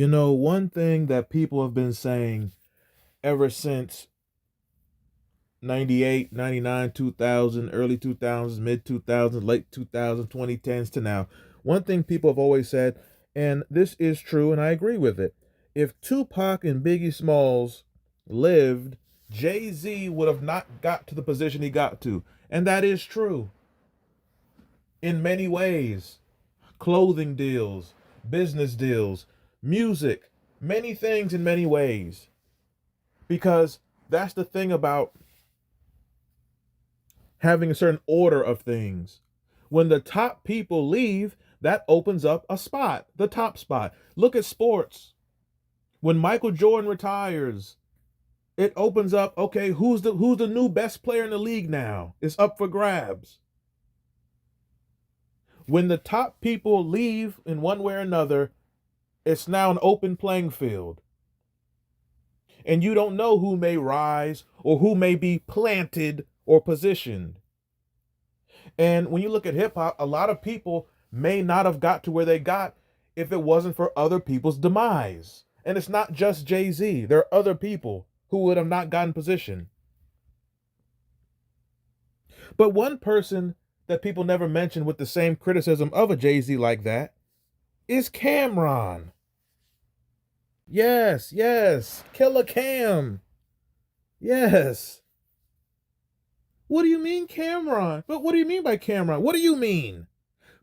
One thing that people have been saying ever since 98, 99, 2000, early 2000s, mid 2000s, late 2000s, 2010s to now, one thing people have always said, and this is true and I agree with it. If Tupac and Biggie Smalls lived, Jay-Z would have not got to the position he got to. And that is true in many ways. Clothing deals, business deals, music, many things in many ways. Because that's the thing about having a certain order of things. When the top people leave, that opens up a spot, the top spot. Look at sports. When Michael Jordan retires, it opens up, okay, who's the new best player in the league now? It's up for grabs. When the top people leave in one way or another, it's now an open playing field. And you don't know who may rise or who may be planted or positioned. And when you look at hip hop, a lot of people may not have got to where they got if it wasn't for other people's demise. And it's not just Jay-Z. There are other people who would have not gotten position. But one person that people never mention with the same criticism of a Jay-Z like that is Cameron. Yes, yes. Killer Cam. Yes. What do you mean, Cameron? But what do you mean by Cameron? What do you mean?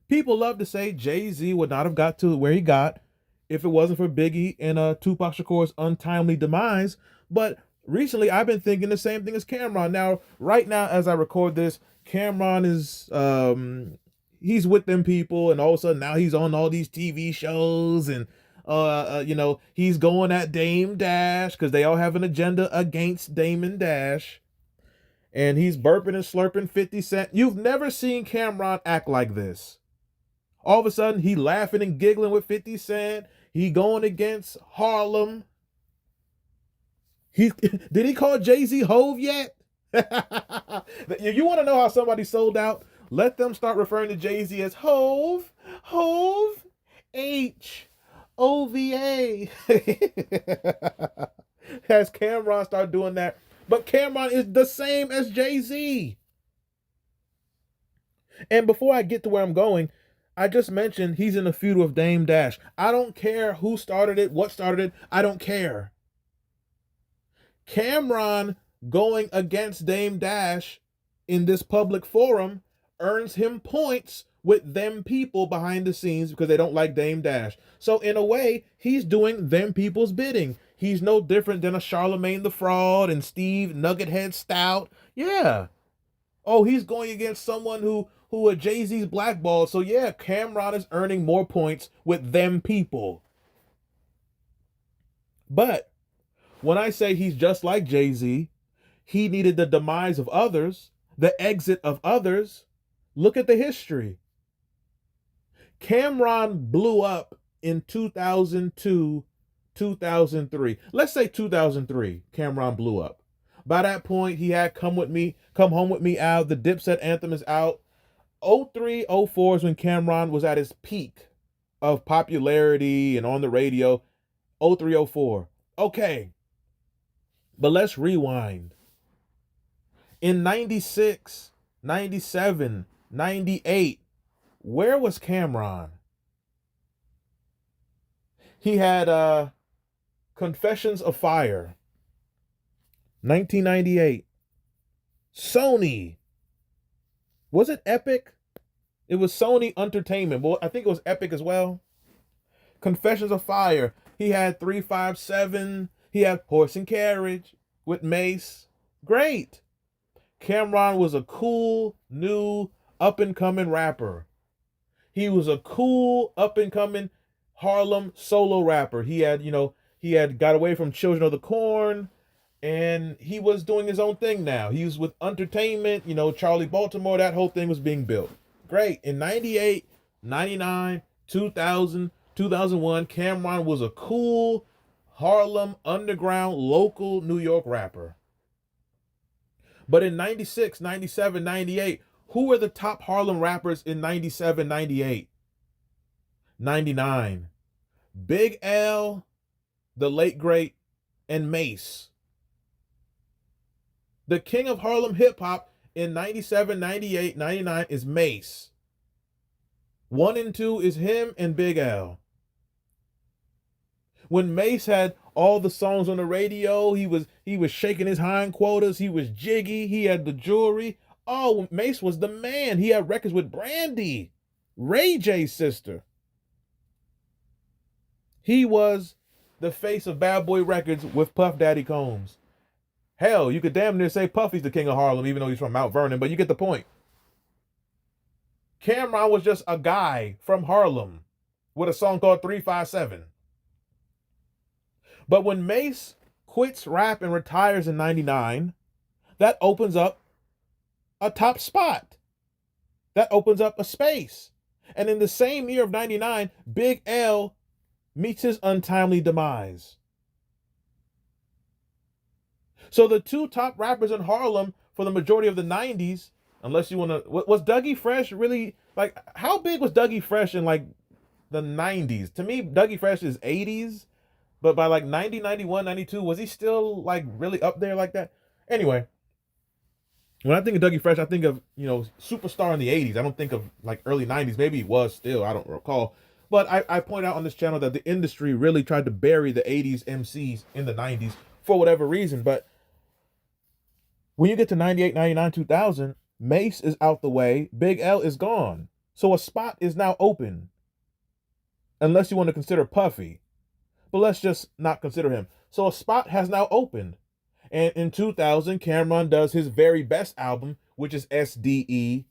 People love to say Jay-Z would not have got to where he got if it wasn't for Biggie and Tupac Shakur's untimely demise. But recently, I've been thinking the same thing as Cameron. Now, right now, as I record this, Cameron is he's with them people, and all of a sudden now he's on all these TV shows, and he's going at Dame Dash because they all have an agenda against Dame and Dash. And he's burping and slurping 50 Cent. You've never seen Cameron act like this. All of a sudden, he laughing and giggling with 50 Cent. He going against Harlem. Did he call Jay-Z Hove yet? You want to know how somebody sold out? Let them start referring to Jay-Z as Hove, Hove, H-O-V-A. As Cameron start doing that. But Cameron is the same as Jay-Z. And before I get to where I'm going, I just mentioned he's in a feud with Dame Dash. I don't care who started it, what started it. I don't care. Cameron going against Dame Dash in this public forum earns him points with them people behind the scenes because they don't like Dame Dash. So in a way, he's doing them people's bidding. He's no different than a Charlemagne the Fraud and Steve Nuggethead Stout. Yeah. Oh, he's going against someone who a Jay-Z's blackballed. So yeah, Cameron is earning more points with them people. But when I say he's just like Jay-Z, he needed the demise of others, the exit of others. Look at the history. Cameron blew up in 2002, 2003. Let's say 2003, Cameron blew up. By that point, he had Come Home With Me out. The Dipset anthem is out. 03, 04 is when Cameron was at his peak of popularity and on the radio. 03, 04. Okay. But let's rewind. In 96, 97, 98, where was Cameron? He had Confessions of Fire. 1998. Sony. Was it Epic? It was Sony Entertainment. Well, I think it was Epic as well. Confessions of Fire. He had 357. He had Horse and Carriage with Mase. Great. Cameron was a cool, new, up-and-coming rapper. He was a cool, up-and-coming Harlem solo rapper. He had got away from Children of the Corn, and he was doing his own thing now. He was with Entertainment, Charlie Baltimore. That whole thing was being built. Great. In 98, 99, 2000, 2001, Cameron was a cool Harlem underground local New York rapper. But in 96, 97, 98, who were the top Harlem rappers in 97, 98? 99. Big L, the late great, and Mase. The king of Harlem hip hop in 97, 98, 99 is Mase. 1 and 2 is him and Big L. When Mase had all the songs on the radio, he was shaking his hindquarters, he was jiggy, he had the jewelry. Oh, Mase was the man. He had records with Brandy, Ray J's sister. He was the face of Bad Boy Records with Puff Daddy Combs. Hell, you could damn near say Puffy's the king of Harlem, even though he's from Mount Vernon, but you get the point. Cameron was just a guy from Harlem with a song called 357. But when Mase quits rap and retires in 99, that opens up a top spot. That opens up a space. And in the same year of 99, Big L meets his untimely demise. So the two top rappers in Harlem for the majority of the 90s, unless you want to, was Dougie Fresh really, like, how big was Dougie Fresh in like the 90s? To me, Dougie Fresh is 80s, but by like 90, 91, 92, was he still like really up there like that? Anyway, when I think of Dougie Fresh, I think of, superstar in the 80s. I don't think of like early 90s. Maybe he was still, I don't recall. But I point out on this channel that the industry really tried to bury the 80s MCs in the 90s for whatever reason. But when you get to 98, 99, 2000, Mase is out the way, Big L is gone. So a spot is now open. Unless you want to consider Puffy. But let's just not consider him. So a spot has now opened. And in 2000, Cameron does his very best album, which is SDE.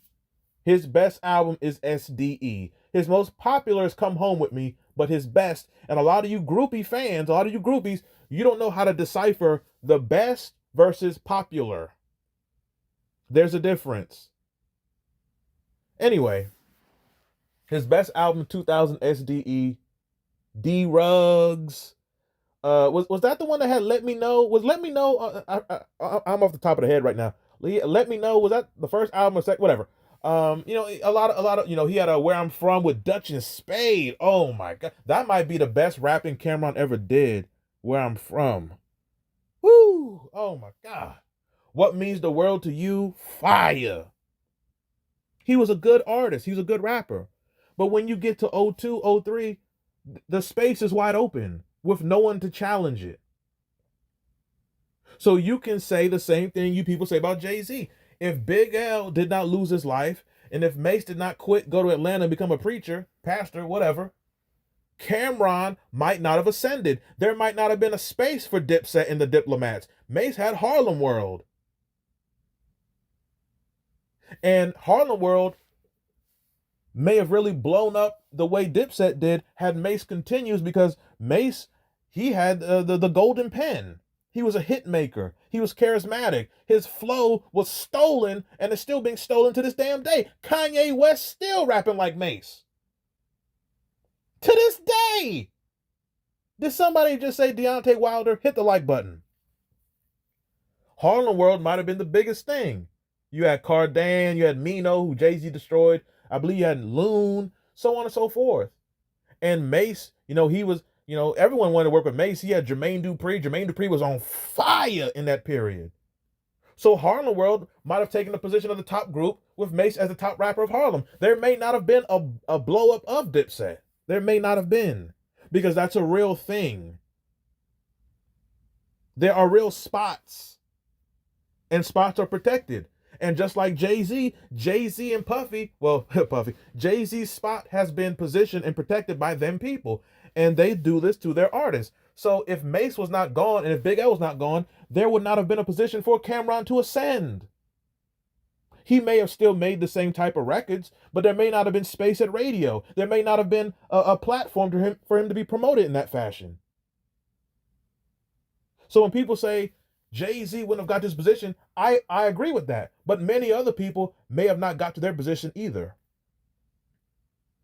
His best album is SDE. His most popular is Come Home With Me, but his best, and a lot of you groupie fans, a lot of you groupies, you don't know how to decipher the best versus popular. There's a difference. Anyway, his best album, 2000 SDE, D-Rugs. Was that the one that had Let Me Know? Was Let Me Know? I'm off the top of the head right now. Let Me Know, was that the first album or second? Whatever. A lot of, he had a Where I'm From with Dutch and Spade. Oh my God. That might be the best rapping Cameron ever did. Where I'm From. Woo! Oh my God. What Means the World to You? Fire. He was a good artist. He was a good rapper. But when you get to 02, 03, the space is wide open with no one to challenge it. So you can say the same thing you people say about Jay-Z. If Big L did not lose his life, and if Mase did not quit, go to Atlanta and become a preacher, pastor, whatever, Cameron might not have ascended. There might not have been a space for Dipset and the Diplomats. Mase had Harlem World. And Harlem World may have really blown up the way Dipset did had Mase continues, because Mase, he had the golden pen. He was a hit maker. He was charismatic. His flow was stolen and is still being stolen to this damn day. Kanye West still rapping like Mase. To this day. Did somebody just say Deontay Wilder? Hit the like button. Harlem World might have been the biggest thing. You had Cardan, you had Mino, who Jay-Z destroyed. I believe you had Loon, so on and so forth. And Mase, he was, everyone wanted to work with Mase. He had Jermaine Dupri. Jermaine Dupri was on fire in that period. So Harlem World might have taken the position of the top group with Mase as the top rapper of Harlem. There may not have been a blow up of Dipset. There may not have been, because that's a real thing. There are real spots, and spots are protected. And just like Jay-Z and Puffy, Jay-Z's spot has been positioned and protected by them people. And they do this to their artists. So if Mase was not gone, and if Big L was not gone, there would not have been a position for Cameron to ascend. He may have still made the same type of records, but there may not have been space at radio. There may not have been a platform for him to be promoted in that fashion. So when people say Jay-Z wouldn't have got this position, I agree with that. But many other people may have not got to their position either.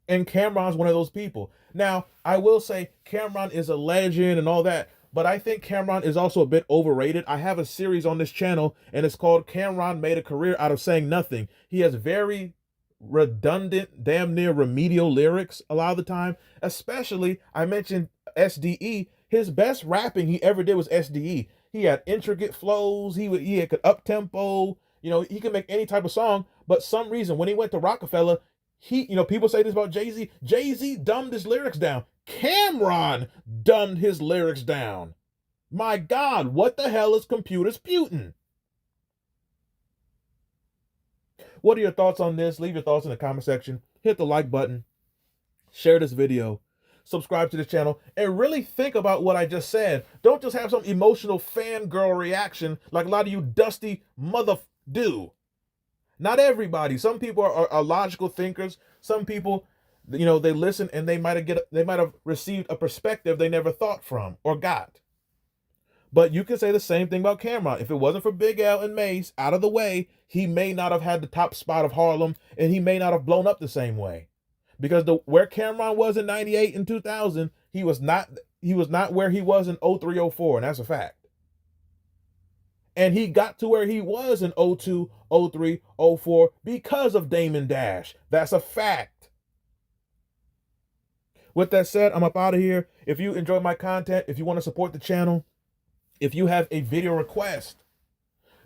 And Cameron's one of those people. Now, I will say Cameron is a legend and all that, but I think Cameron is also a bit overrated. I have a series on this channel, and it's called Cameron Made a Career Out of Saying Nothing. He has very redundant, damn near remedial lyrics a lot of the time. Especially, I mentioned SDE, his best rapping he ever did was SDE. He had intricate flows. He could up tempo. He could make any type of song. But some reason when he went to Rockefeller, people say this about Jay-Z. Jay-Z dumbed his lyrics down. Cameron dumbed his lyrics down. My God, what the hell is Computer Sputin? What are your thoughts on this? Leave your thoughts in the comment section. Hit the like button. Share this video. Subscribe to the channel. And really think about what I just said. Don't just have some emotional fangirl reaction like a lot of you dusty mother do. Not everybody. Some people are logical thinkers. Some people, they listen and they might have received a perspective they never thought from or got. But you can say the same thing about Cameron. If it wasn't for Big L and Mase out of the way, he may not have had the top spot of Harlem, and he may not have blown up the same way. Because where Cameron was in 98 and 2000, he was not where he was in 03, 04, and that's a fact. And he got to where he was in 02, 03, 04 because of Damon Dash. That's a fact. With that said, I'm up out of here. If you enjoy my content, if you want to support the channel, if you have a video request,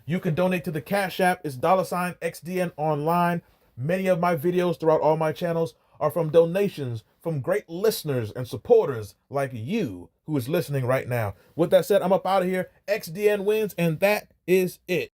you can donate to the Cash App. It's $XDN online. Many of my videos throughout all my channels are from donations from great listeners and supporters like you who is listening right now. With that said, I'm up out of here. XDN wins, and that is it.